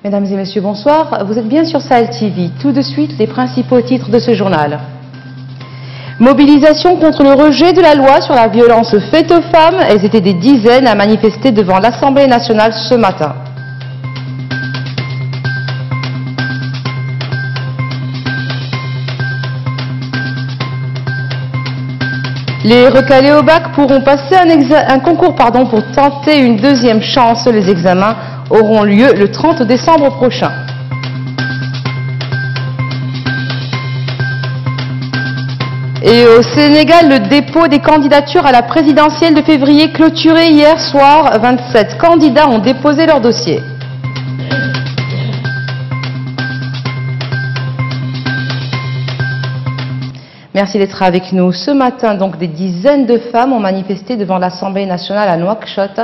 Mesdames et messieurs, bonsoir. Vous êtes bien sur Sahel TV. Tout de suite, les principaux titres de ce journal. Mobilisation contre le rejet de la loi sur la violence faite aux femmes. Elles étaient des dizaines à manifester devant l'Assemblée nationale ce matin. Les recalés au bac pourront passer un concours pour tenter une deuxième chance. Les examens auront lieu le 30 décembre prochain. Et au Sénégal, le dépôt des candidatures à la présidentielle de février clôturé hier soir. 27 candidats ont déposé leur dossier. Merci d'être avec nous. Ce matin, donc, des dizaines de femmes ont manifesté devant l'Assemblée nationale à Nouakchott.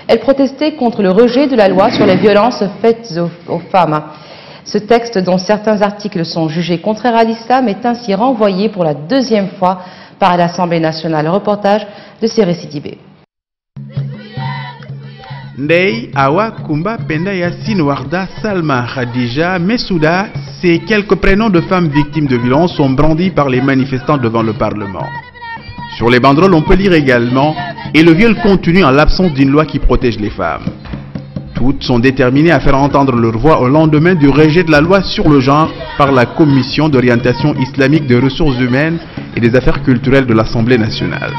Elles protestaient contre le rejet de la loi sur les violences faites aux femmes. Ce texte, dont certains articles sont jugés contraires à l'islam, est ainsi renvoyé pour la deuxième fois par l'Assemblée nationale. Reportage de Séré Sidibé. Ndei, Awa, Kumba, Penda, Yassine, Warda, Salma, Khadija, Messouda, ces quelques prénoms de femmes victimes de violences sont brandis par les manifestants devant le Parlement. Sur les banderoles, on peut lire également « Et le viol continue en l'absence d'une loi qui protège les femmes ». Toutes sont déterminées à faire entendre leur voix au lendemain du rejet de la loi sur le genre par la Commission d'orientation islamique des ressources humaines et des affaires culturelles de l'Assemblée nationale.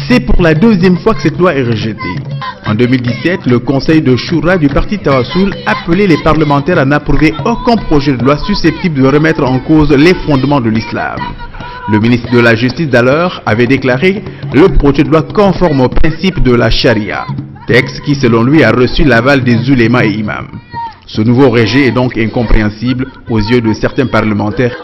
C'est pour la deuxième fois que cette loi est rejetée. En 2017, le conseil de Choura du parti Tawassoul appelait les parlementaires à n'approuver aucun projet de loi susceptible de remettre en cause les fondements de l'islam. Le ministre de la Justice d'alors avait déclaré le projet de loi conforme aux principes de la charia, texte qui selon lui a reçu l'aval des ulémas et imams. Ce nouveau rejet est donc incompréhensible aux yeux de certains parlementaires.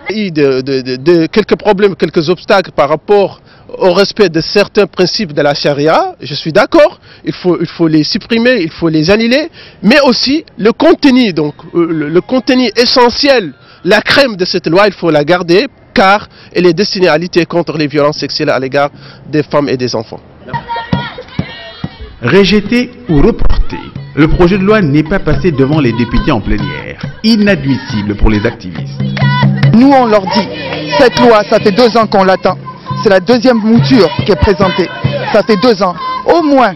Il y a eu quelques problèmes, quelques obstacles par rapport au respect de certains principes de la charia. Je suis d'accord, il faut les supprimer, il faut les annuler, mais aussi le contenu, donc le contenu essentiel, la crème de cette loi, il faut la garder car elle est destinée à lutter contre les violences sexuelles à l'égard des femmes et des enfants. Rejeté ou reporté, le projet de loi n'est pas passé devant les députés en plénière. Inadmissible pour les activistes. Nous on leur dit, cette loi, ça fait 2 ans qu'on l'attend. C'est la deuxième mouture qui est présentée. Ça fait 2 ans. Au moins,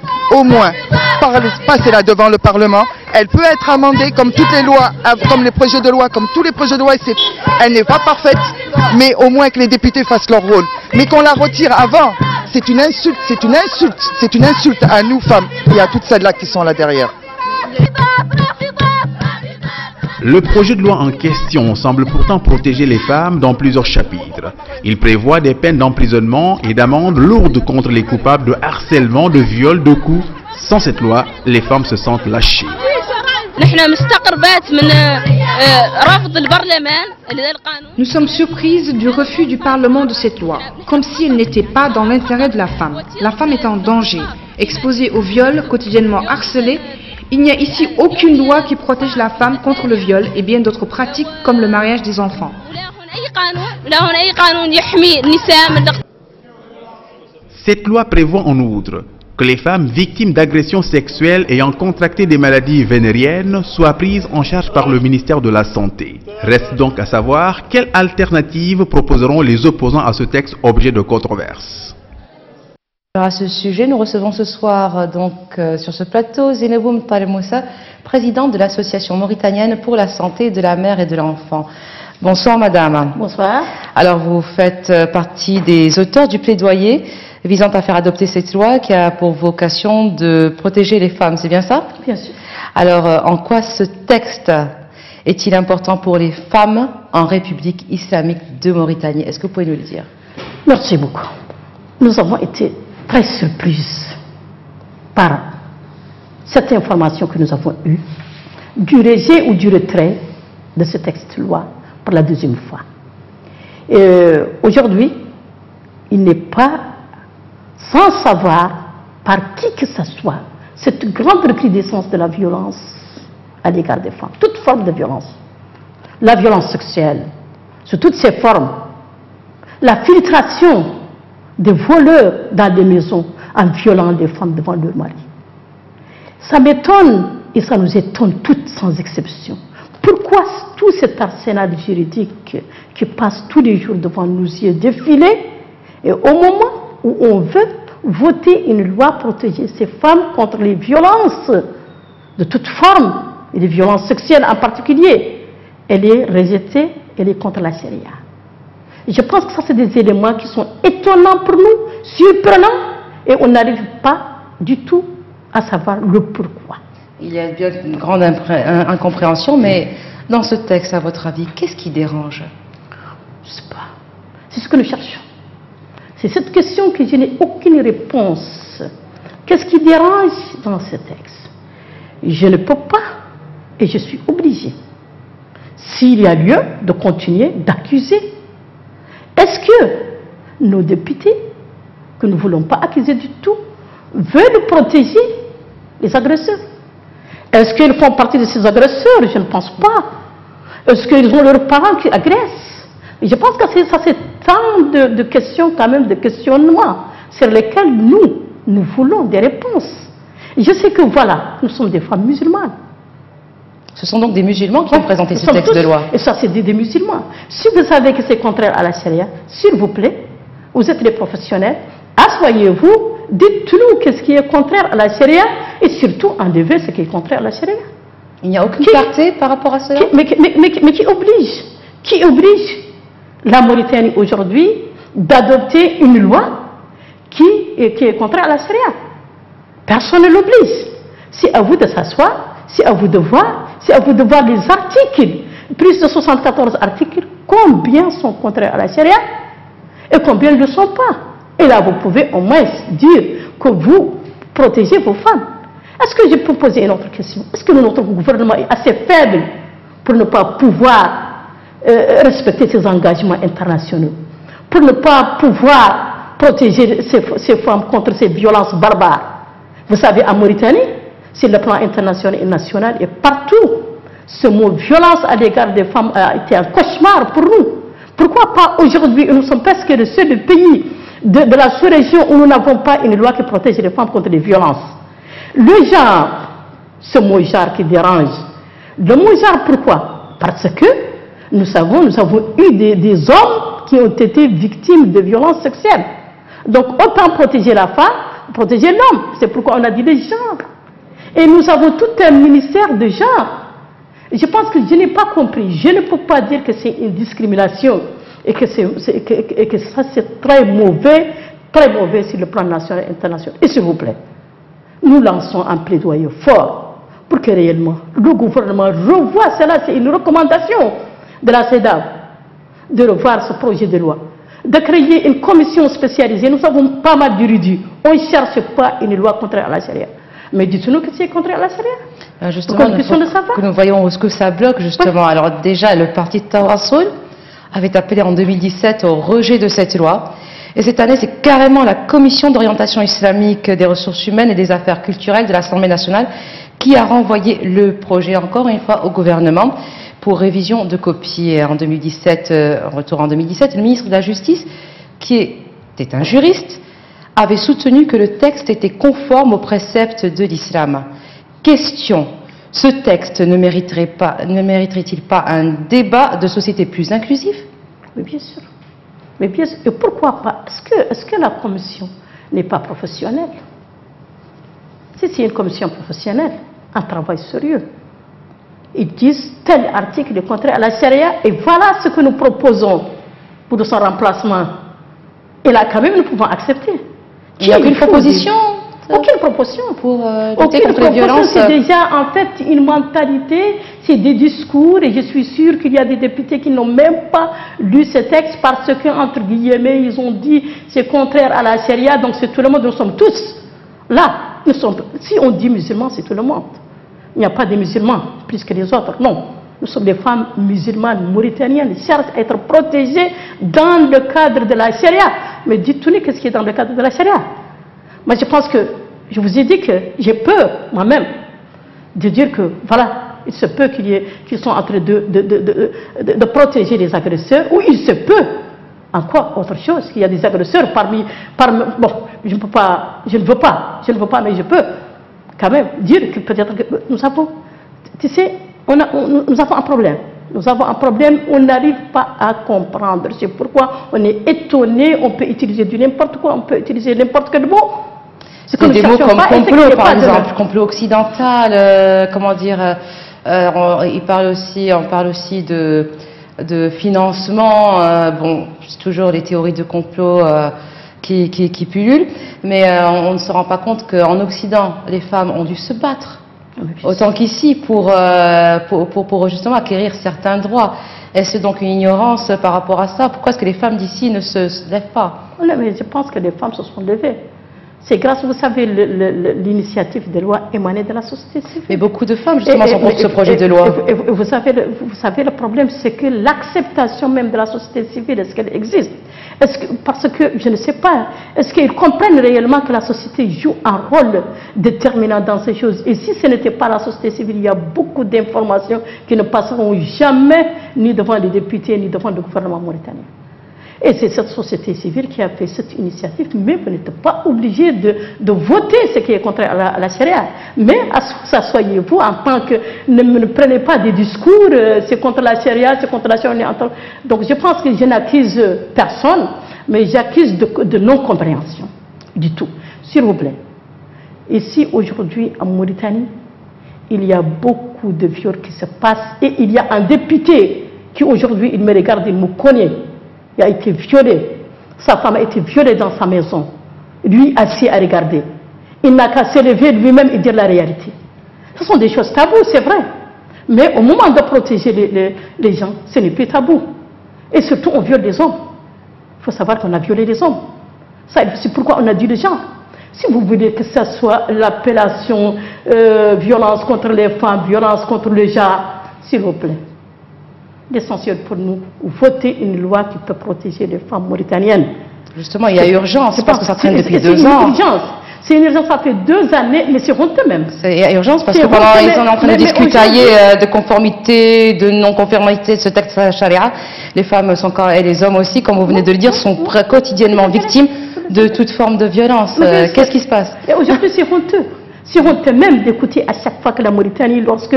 passez-la devant le Parlement. Elle peut être amendée comme toutes les lois, comme les projets de loi, comme tous les projets de loi. Elle n'est pas parfaite, mais au moins que les députés fassent leur rôle. Mais qu'on la retire avant, c'est une insulte, c'est une insulte, c'est une insulte à nous femmes et à toutes celles-là qui sont là derrière. Le projet de loi en question semble pourtant protéger les femmes dans plusieurs chapitres. Il prévoit des peines d'emprisonnement et d'amende lourdes contre les coupables de harcèlement, de viol, de coups. Sans cette loi, les femmes se sentent lâchées. Nous sommes surprises du refus du Parlement de cette loi, comme si elle n'était pas dans l'intérêt de la femme. La femme est en danger, exposée au viol, quotidiennement harcelée. Il n'y a ici aucune loi qui protège la femme contre le viol et bien d'autres pratiques comme le mariage des enfants. Cette loi prévoit en outre que les femmes victimes d'agressions sexuelles ayant contracté des maladies vénériennes soient prises en charge par le ministère de la Santé. Reste donc à savoir quelle alternative proposeront les opposants à ce texte objet de controverse. Alors à ce sujet, nous recevons ce soir sur ce plateau Zineboum Talemoussa, présidente de l'association mauritanienne pour la santé de la mère et de l'enfant. Bonsoir madame. Bonsoir. Alors vous faites partie des auteurs du plaidoyer visant à faire adopter cette loi qui a pour vocation de protéger les femmes, c'est bien ça? Bien sûr. Alors en quoi ce texte est-il important pour les femmes en République islamique de Mauritanie? Est-ce que vous pouvez nous le dire? Merci beaucoup. Nous avons été très surprises par cette information que nous avons eue du rejet ou du retrait de ce texte de loi pour la deuxième fois. Aujourd'hui, il n'est pas sans savoir par qui que ce soit cette grande recrudescence de la violence à l'égard des femmes, toute forme de violence, la violence sexuelle, sous toutes ses formes, la filtration des voleurs dans des maisons en violant les femmes devant leur mari. Ça m'étonne et ça nous étonne toutes sans exception. Pourquoi tout cet arsenal juridique qui passe tous les jours devant nos yeux défiler et au moment où on veut voter une loi pour protéger ces femmes contre les violences de toute forme et les violences sexuelles en particulier, elle est rejetée, elle est contre la charia. Je pense que ça c'est des éléments qui sont étonnants pour nous, surprenants, et on n'arrive pas du tout à savoir le pourquoi. Il y a bien une grande incompréhension, mais dans ce texte, à votre avis, qu'est-ce qui dérange? Je ne sais pas. C'est ce que nous cherchons. C'est cette question que je n'ai aucune réponse. Qu'est-ce qui dérange dans ce texte? Je ne peux pas, et je suis obligée, s'il y a lieu de continuer d'accuser. Est-ce que nos députés, que nous ne voulons pas accuser du tout, veulent protéger les agresseurs? Est-ce qu'ils font partie de ces agresseurs? Je ne pense pas. Est-ce qu'ils ont leurs parents qui agressent? Je pense que ça c'est tant de questions quand même, de questionnements sur lesquels nous voulons des réponses. Je sais que voilà, nous sommes des femmes musulmanes. Ce sont donc des musulmans qui ont présenté ce texte de loi. Et ça c'est des musulmans. Si vous savez que c'est contraire à la charia, s'il vous plaît, vous êtes les professionnels, asseyez-vous, dites-nous qu'est-ce qui est contraire à la charia et surtout enlevez ce qui est contraire à la charia. Il n'y a aucune clarté par rapport à cela? Mais qui oblige la Mauritanie aujourd'hui d'adopter une loi qui est contraire à la charia? Personne ne l'oblige. C'est à vous de s'asseoir, c'est à vous de voir, c'est à vous de voir les articles, plus de 74 articles, combien sont contraires à la charia et combien ne le sont pas. Et là, vous pouvez au moins dire que vous protégez vos femmes. Est-ce que je peux poser une autre question? Est-ce que notre gouvernement est assez faible pour ne pas pouvoir respecter ses engagements internationaux, pour ne pas pouvoir protéger ces femmes contre ces violences barbares? Vous savez, en Mauritanie, sur le plan international et national, et partout, ce mot violence à l'égard des femmes a été un cauchemar pour nous. Pourquoi pas aujourd'hui, nous sommes presque le seul pays de la sous-région où nous n'avons pas une loi qui protège les femmes contre les violences? Le genre, ce mot genre qui dérange. Le mot genre, pourquoi? Parce que nous avons eu des hommes qui ont été victimes de violences sexuelles. Donc autant protéger la femme, protéger l'homme. C'est pourquoi on a dit les genres. Et nous avons tout un ministère de genre. Je pense que je n'ai pas compris. Je ne peux pas dire que c'est une discrimination et que ça c'est très mauvais sur le plan national et international. Et s'il vous plaît, nous lançons un plaidoyer fort pour que réellement le gouvernement revoie cela. C'est une recommandation de la CEDAW de revoir ce projet de loi, de créer une commission spécialisée. Nous avons pas mal d'érudits. On ne cherche pas une loi contraire à la charia. Mais dites-nous que c'est contraire à la charia. Justement, que nous voyons où ce que ça bloque, justement. Ouais. Alors déjà, le parti Tawassul avait appelé en 2017 au rejet de cette loi. Et cette année, c'est carrément la commission d'orientation islamique des ressources humaines et des affaires culturelles de l'Assemblée nationale qui a renvoyé le projet encore une fois au gouvernement pour révision de copie. Et en 2017, en retour en 2017, le ministre de la Justice, qui était un juriste, avait soutenu que le texte était conforme aux préceptes de l'islam. Question, ce texte ne mériterait-il pas un débat de société plus inclusif? Oui, bien sûr. Mais bien sûr. Et pourquoi pas? Est-ce que la commission n'est pas professionnelle? Si c'est une commission professionnelle, un travail sérieux, ils disent tel article est contraire à la charia et voilà ce que nous proposons pour son remplacement. Et là, quand même, nous pouvons accepter. Il n'y a aucune proposition? Aucune proposition pour lutter contre les violences. C'est déjà en fait une mentalité, c'est des discours et je suis sûre qu'il y a des députés qui n'ont même pas lu ce texte parce que, entre guillemets, ils ont dit c'est contraire à la charia, donc c'est tout le monde, nous sommes tous là. Si on dit musulmans, c'est tout le monde. Il n'y a pas de musulmans plus que les autres, non. Nous sommes des femmes musulmanes mauritaniennes qui cherchent à être protégées dans le cadre de la charia. Mais dites-nous qu'est-ce qui est dans le cadre de la charia. Moi, je pense que, je vous ai dit que j'ai peur, moi-même, de dire que, voilà, il se peut qu'ils soient en train de protéger les agresseurs, ou il se peut Encore autre chose, qu'il y a des agresseurs parmi bon, je ne veux pas, mais je peux quand même dire que peut-être que nous avons, tu sais, nous avons un problème. Nous avons un problème, on n'arrive pas à comprendre. C'est pourquoi on est étonné, on peut utiliser du n'importe quoi, on peut utiliser n'importe quel mot. C'est des mots comme complot, par exemple, complot occidental, comment dire, on parle aussi de financement, bon, c'est toujours les théories de complot qui pullulent, mais on ne se rend pas compte qu'en Occident, les femmes ont dû se battre, autant qu'ici, pour justement acquérir certains droits. Est-ce donc une ignorance par rapport à ça? Pourquoi est-ce que les femmes d'ici ne se lèvent pas? Oui, mais je pense que les femmes se sont levées. C'est grâce, vous savez, l'initiative de loi émanée de la société civile. Mais beaucoup de femmes, justement, sont contre ce projet de loi. Vous savez, le problème, c'est que l'acceptation même de la société civile, est-ce qu'elle existe? Parce que, je ne sais pas, est-ce qu'ils comprennent réellement que la société joue un rôle déterminant dans ces choses? Et si ce n'était pas la société civile, il y a beaucoup d'informations qui ne passeront jamais ni devant les députés, ni devant le gouvernement mauritanien. Et c'est cette société civile qui a fait cette initiative, mais vous n'êtes pas obligé de voter ce qui est contraire à la charia. Mais asseyez-vous en tant que... Ne prenez pas des discours, c'est contre la charia, c'est contre la charia. Donc je pense que je n'accuse personne, mais j'accuse de non-compréhension du tout. S'il vous plaît, ici aujourd'hui en Mauritanie, il y a beaucoup de viols qui se passent et il y a un député qui aujourd'hui, il me regarde, il me connaît. Il a été violé. Sa femme a été violée dans sa maison. Lui, assis à regarder. Il n'a qu'à se lever lui-même et dire la réalité. Ce sont des choses taboues, c'est vrai. Mais au moment de protéger les gens, ce n'est plus tabou. Et surtout, on viole les hommes. Il faut savoir qu'on a violé les hommes. C'est pourquoi on a dit les gens. Si vous voulez que ce soit l'appellation violence contre les femmes, violence contre les gens, s'il vous plaît. L'essentiel pour nous, voter une loi qui peut protéger les femmes mauritaniennes. Justement, il y a urgence, parce que ça traîne depuis 2 ans. C'est une urgence, ça fait 2 années, mais c'est honteux même. Il y a urgence parce que pendant ils sont en train de discuter de conformité, de non-conformité de ce texte à la charia, les femmes sont et les hommes aussi, comme vous venez de le dire, sont quotidiennement victimes de toute forme de violence. Qu'est-ce qui se passe? Aujourd'hui, c'est honteux. C'est honteux même d'écouter à chaque fois que la Mauritanie, lorsque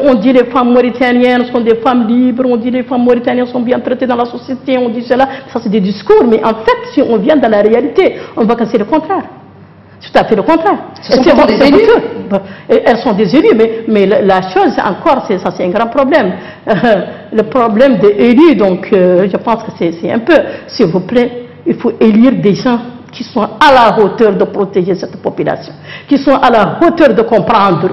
on dit les femmes mauritaniennes sont des femmes libres, on dit les femmes mauritaniennes sont bien traitées dans la société, on dit cela, ça c'est des discours, mais en fait, si on vient dans la réalité, on va casser le contraire. C'est tout à fait le contraire. Ce sont des élus. Elles sont des élus, mais la chose encore, ça c'est un grand problème. Le problème des élus, donc je pense que c'est un peu, s'il vous plaît, il faut élire des gens qui sont à la hauteur de protéger cette population, qui sont à la hauteur de comprendre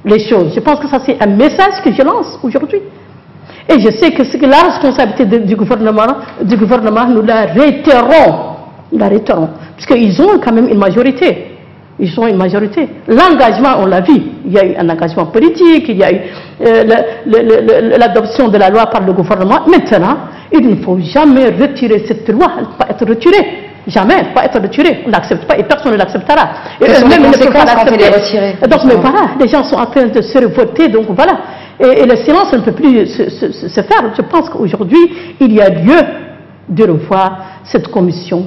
les choses. Je pense que ça c'est un message que je lance aujourd'hui. Et je sais que c'est la responsabilité du gouvernement, nous la réitérons, puisqu'ils ont quand même une majorité. Ils ont une majorité. L'engagement, on l'a vu, il y a eu un engagement politique, il y a eu l'adoption de la loi par le gouvernement. Maintenant, il ne faut jamais retirer cette loi, elle ne peut pas être retirée. Jamais, pas être retiré. On n'accepte pas et personne ne l'acceptera. Et même ne peut pas l'accepter. Donc, mais voilà, les gens sont en train de se révolter, donc voilà. Et le silence ne peut plus se faire. Je pense qu'aujourd'hui, il y a lieu de revoir cette commission.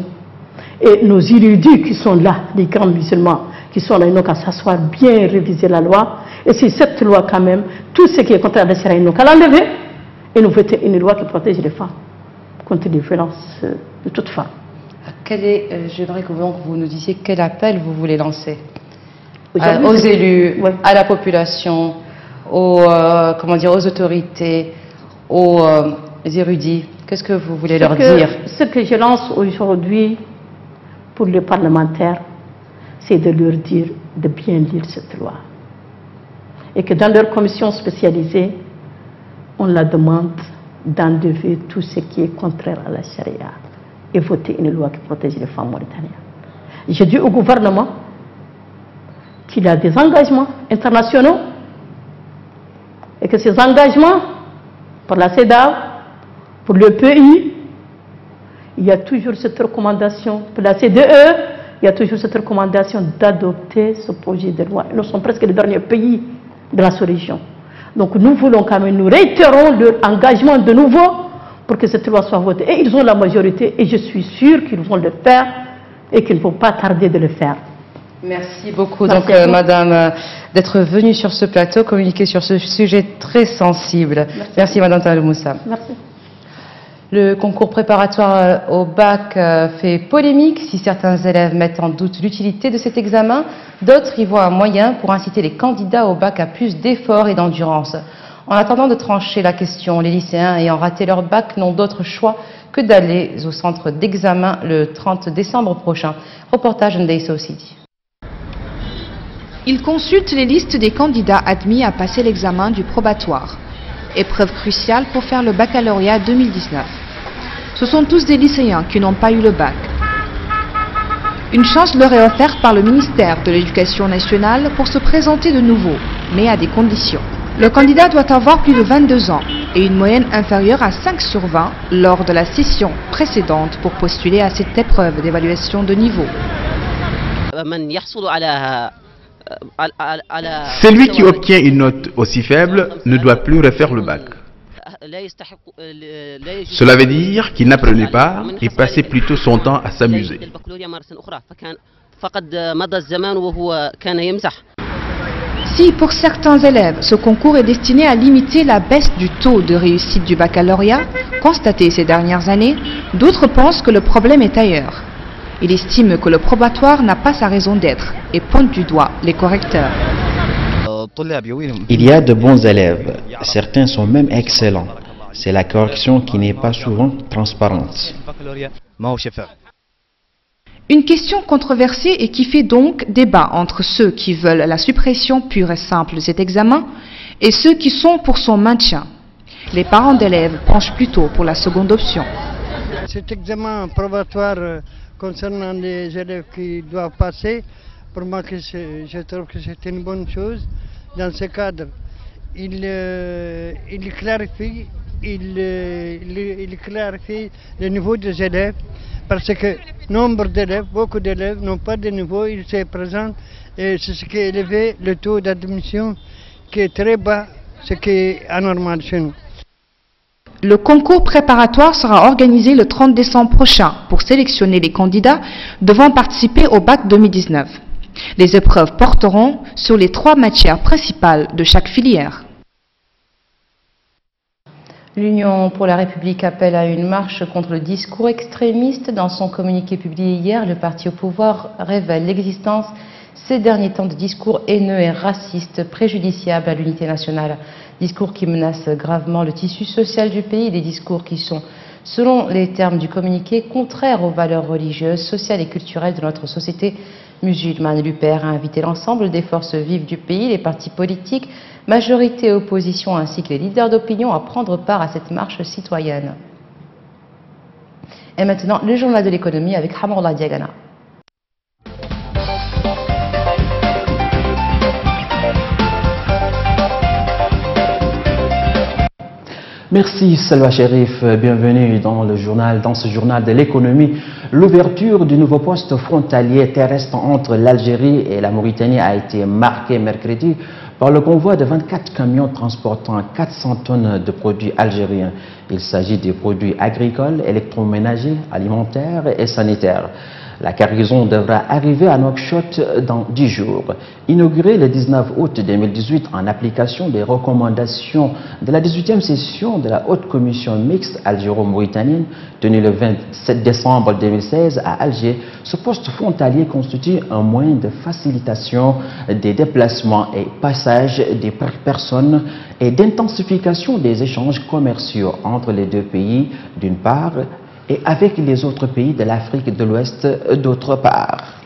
Et nos érudits qui sont là, les grands musulmans, qui sont là, ils n'ont qu'à s'asseoir, bien réviser la loi. Et c'est cette loi quand même, tout ce qui est contraire à la charia, ils n'ont qu'à l'enlever. Et nous voter une loi qui protège les femmes contre les violences de toute femme. J'aimerais que vous nous disiez quel appel vous voulez lancer aux élus, à la population, aux autorités, aux érudits. Qu'est-ce que vous voulez leur dire? Ce que je lance aujourd'hui pour les parlementaires, c'est de leur dire de bien lire cette loi. Et que dans leur commission spécialisée, on la demande d'enlever tout ce qui est contraire à la charia et voter une loi qui protège les femmes mauritaniennes. Je dis au gouvernement qu'il a des engagements internationaux et que ces engagements, pour la CEDAW, pour le pays, il y a toujours cette recommandation, pour la CDE, il y a toujours cette recommandation d'adopter ce projet de loi. Nous sommes presque les derniers pays de la sous-région. Donc nous voulons quand même, nous réitérons leur engagement de nouveau pour que cette loi soit votée. Et ils ont la majorité et je suis sûre qu'ils vont le faire et qu'ils ne vont pas tarder de le faire. Merci beaucoup, Madame, d'être venue sur ce plateau, communiquer sur ce sujet très sensible. Merci Madame Talal Moussa. Merci. Le concours préparatoire au bac fait polémique. Si certains élèves mettent en doute l'utilité de cet examen, d'autres y voient un moyen pour inciter les candidats au bac à plus d'efforts et d'endurance. En attendant de trancher la question, les lycéens ayant raté leur bac n'ont d'autre choix que d'aller au centre d'examen le 30 décembre prochain. Reportage Ndeiso Sidi. Ils consultent les listes des candidats admis à passer l'examen du probatoire. Épreuve cruciale pour faire le baccalauréat 2019. Ce sont tous des lycéens qui n'ont pas eu le bac. Une chance leur est offerte par le ministère de l'Éducation nationale pour se présenter de nouveau, mais à des conditions. Le candidat doit avoir plus de 22 ans et une moyenne inférieure à 5 sur 20 lors de la session précédente pour postuler à cette épreuve d'évaluation de niveau. Celui qui obtient une note aussi faible ne doit plus refaire le bac. Cela veut dire qu'il n'apprenait pas et passait plutôt son temps à s'amuser. Si pour certains élèves, ce concours est destiné à limiter la baisse du taux de réussite du baccalauréat, constaté ces dernières années, d'autres pensent que le problème est ailleurs. Il estime que le probatoire n'a pas sa raison d'être et pointe du doigt les correcteurs. Il y a de bons élèves, certains sont même excellents. C'est la correction qui n'est pas souvent transparente. Une question controversée et qui fait donc débat entre ceux qui veulent la suppression pure et simple de cet examen et ceux qui sont pour son maintien. Les parents d'élèves penchent plutôt pour la seconde option. Cet examen probatoire concernant les élèves qui doivent passer, pour moi je trouve que c'est une bonne chose. Dans ce cadre, il clarifie le niveau des élèves, parce que nombre d'élèves, beaucoup d'élèves n'ont pas de niveau, ils se présentent et c'est ce qui a élevé le taux d'admission qui est très bas, ce qui est anormal chez nous. Le concours préparatoire sera organisé le 30 décembre prochain pour sélectionner les candidats devant participer au bac 2019. Les épreuves porteront sur les 3 matières principales de chaque filière. L'Union pour la République appelle à une marche contre le discours extrémiste. Dans son communiqué publié hier, le parti au pouvoir révèle l'existence ces derniers temps de discours haineux et racistes préjudiciables à l'unité nationale. Discours qui menacent gravement le tissu social du pays, des discours qui sont, selon les termes du communiqué, contraires aux valeurs religieuses, sociales et culturelles de notre société musulmane. L'UPR a invité l'ensemble des forces vives du pays, les partis politiques, majorité et opposition, ainsi que les leaders d'opinion à prendre part à cette marche citoyenne. Et maintenant, le journal de l'économie avec Hamourla Diagana. Merci Salwa Cherif, bienvenue dans ce journal de l'économie. L'ouverture du nouveau poste frontalier terrestre entre l'Algérie et la Mauritanie a été marquée mercredi par le convoi de 24 camions transportant 400 tonnes de produits algériens. Il s'agit des produits agricoles, électroménagers, alimentaires et sanitaires. La cargaison devra arriver à Nouakchott dans 10 jours. Inaugurée le 19 août 2018 en application des recommandations de la 18e session de la Haute Commission mixte algéro-mauritanienne tenue le 27 décembre 2016 à Alger, ce poste frontalier constitue un moyen de facilitation des déplacements et passages des personnes et d'intensification des échanges commerciaux entre les deux pays d'une part et avec les autres pays de l'Afrique de l'Ouest d'autre part.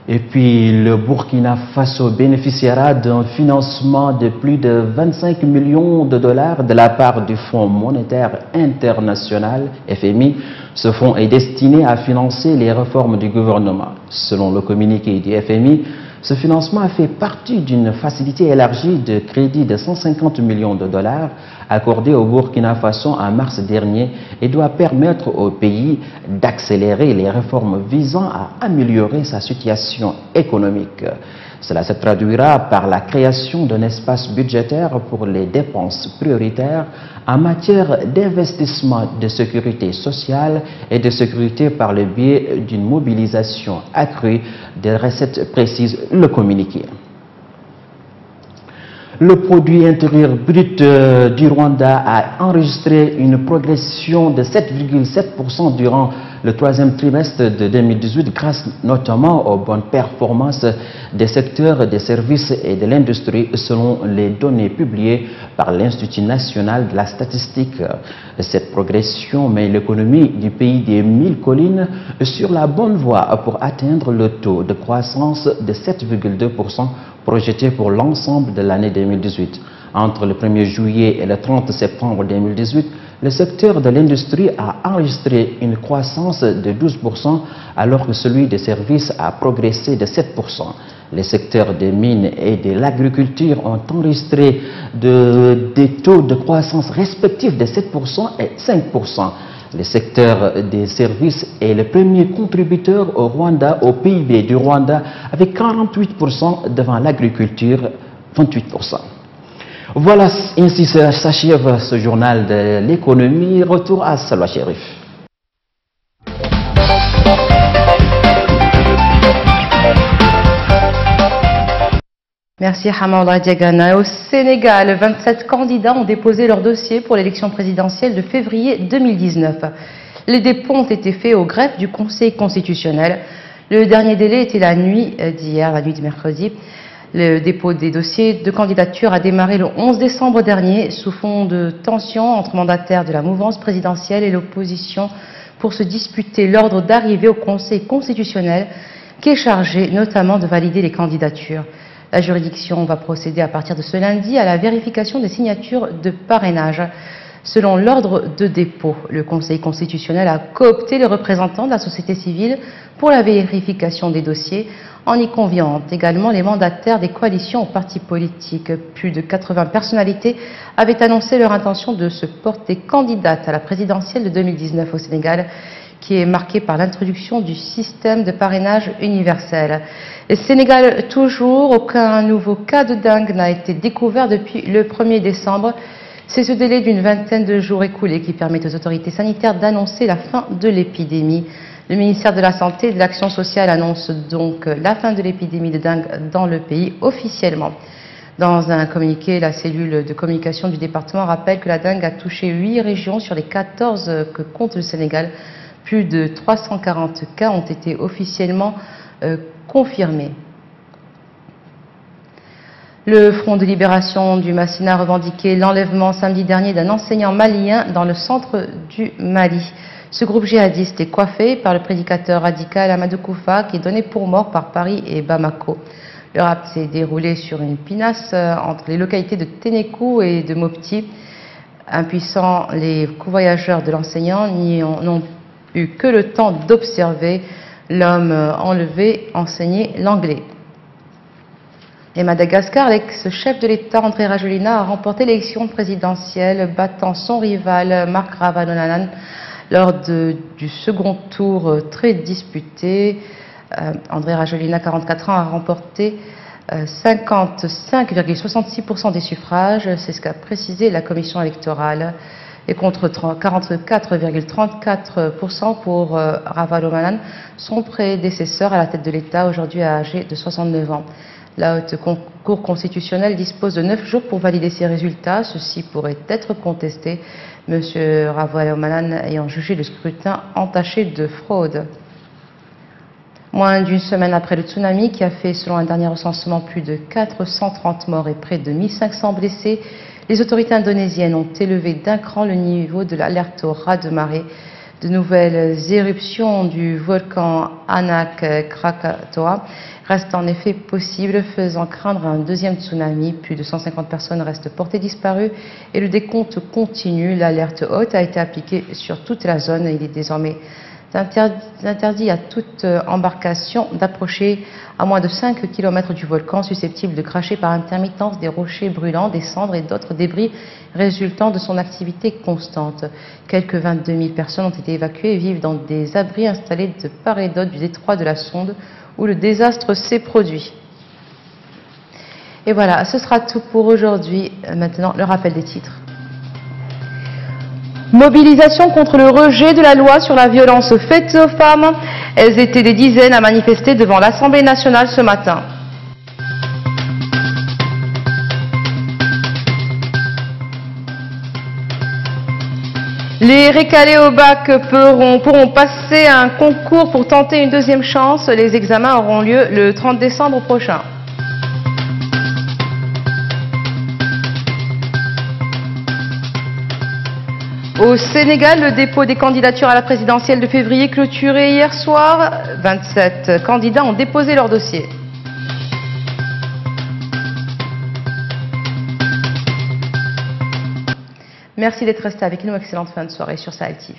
Et puis le Burkina Faso bénéficiera d'un financement de plus de 25 millions de dollars de la part du Fonds monétaire international, FMI. Ce fonds est destiné à financer les réformes du gouvernement. Selon le communiqué du FMI, ce financement fait partie d'une facilité élargie de crédit de 150 millions de dollars accordée au Burkina Faso en mars dernier et doit permettre au pays d'accélérer les réformes visant à améliorer sa situation économique. Cela se traduira par la création d'un espace budgétaire pour les dépenses prioritaires en matière d'investissement de sécurité sociale et de sécurité par le biais d'une mobilisation accrue des recettes précises, le communiqué. Le produit intérieur brut du Rwanda a enregistré une progression de 7,7% durant le troisième trimestre de 2018 grâce notamment aux bonnes performances des secteurs des services et de l'industrie selon les données publiées par l'Institut national de la statistique. Cette progression met l'économie du pays des 1000 collines sur la bonne voie pour atteindre le taux de croissance de 7,2% projeté pour l'ensemble de l'année 2018. Entre le 1er juillet et le 30 septembre 2018, le secteur de l'industrie a enregistré une croissance de 12% alors que celui des services a progressé de 7%. Les secteurs des mines et de l'agriculture ont enregistré des taux de croissance respectifs de 7% et 5%. Le secteur des services est le premier contributeur au Rwanda, au PIB du Rwanda, avec 48% devant l'agriculture, 28%. Voilà, ainsi s'achève ce journal de l'économie. Retour à Salwa Chérif. Merci Hamadra Diagana. Au Sénégal, 27 candidats ont déposé leur dossier pour l'élection présidentielle de février 2019. Les dépôts ont été faits au greffe du Conseil constitutionnel. Le dernier délai était la nuit d'hier, la nuit de mercredi. Le dépôt des dossiers de candidature a démarré le 11 décembre dernier sous fond de tensions entre mandataires de la mouvance présidentielle et l'opposition pour se disputer l'ordre d'arrivée au Conseil constitutionnel qui est chargé notamment de valider les candidatures. La juridiction va procéder à partir de ce lundi à la vérification des signatures de parrainage. Selon l'ordre de dépôt, le Conseil constitutionnel a coopté les représentants de la société civile pour la vérification des dossiers, en y conviant également les mandataires des coalitions aux partis politiques. Plus de 80 personnalités avaient annoncé leur intention de se porter candidate à la présidentielle de 2019 au Sénégal, qui est marquée par l'introduction du système de parrainage universel. Le Sénégal, toujours, aucun nouveau cas de dengue n'a été découvert depuis le 1er décembre. C'est ce délai d'une vingtaine de jours écoulés qui permet aux autorités sanitaires d'annoncer la fin de l'épidémie. Le ministère de la Santé et de l'Action sociale annonce donc la fin de l'épidémie de dengue dans le pays officiellement. Dans un communiqué, la cellule de communication du département rappelle que la dengue a touché 8 régions sur les 14 que compte le Sénégal. Plus de 340 cas ont été officiellement confirmés. Le Front de libération du Massina a revendiqué l'enlèvement samedi dernier d'un enseignant malien dans le centre du Mali. Ce groupe djihadiste est coiffé par le prédicateur radical Amadou Koufa qui est donné pour mort par Paris et Bamako. Le rapt s'est déroulé sur une pinasse entre les localités de Ténékou et de Mopti. Impuissants, les convoyageurs de l'enseignant n'ont eu que le temps d'observer l'homme enlevé enseigner l'anglais. Et Madagascar, l'ex-chef de l'État André Rajoelina a remporté l'élection présidentielle, battant son rival Marc Ravalomanana lors du second tour très disputé. André Rajoelina, 44 ans, a remporté 55,66% des suffrages, c'est ce qu'a précisé la commission électorale, et contre 44,34% pour Ravalomanana, son prédécesseur à la tête de l'État, aujourd'hui âgé de 69 ans. La Haute Cour constitutionnelle dispose de 9 jours pour valider ces résultats. Ceux-ci pourraient être contestés, M. Ravalomanana ayant jugé le scrutin entaché de fraude. Moins d'une semaine après le tsunami qui a fait, selon un dernier recensement, plus de 430 morts et près de 1500 blessés, les autorités indonésiennes ont élevé d'un cran le niveau de l'alerte au raz-de-marée. De nouvelles éruptions du volcan Anak Krakatoa restent en effet possibles, faisant craindre un deuxième tsunami. Plus de 150 personnes restent portées disparues et le décompte continue. L'alerte haute a été appliquée sur toute la zone et il est désormais interdit à toute embarcation d'approcher à moins de 5 km du volcan, susceptible de cracher par intermittence des rochers brûlants, des cendres et d'autres débris résultant de son activité constante. Quelques 22 000 personnes ont été évacuées et vivent dans des abris installés de part et d'autre du détroit de la Sonde où le désastre s'est produit. Et voilà, ce sera tout pour aujourd'hui. Maintenant, le rappel des titres. Mobilisation contre le rejet de la loi sur la violence faite aux femmes. Elles étaient des dizaines à manifester devant l'Assemblée nationale ce matin. Les récalés au bac pourront passer un concours pour tenter une deuxième chance. Les examens auront lieu le 30 décembre prochain. Au Sénégal, le dépôt des candidatures à la présidentielle de février clôturé hier soir. 27 candidats ont déposé leur dossier. Merci d'être resté avec nous. Excellente fin de soirée sur Sahel TV.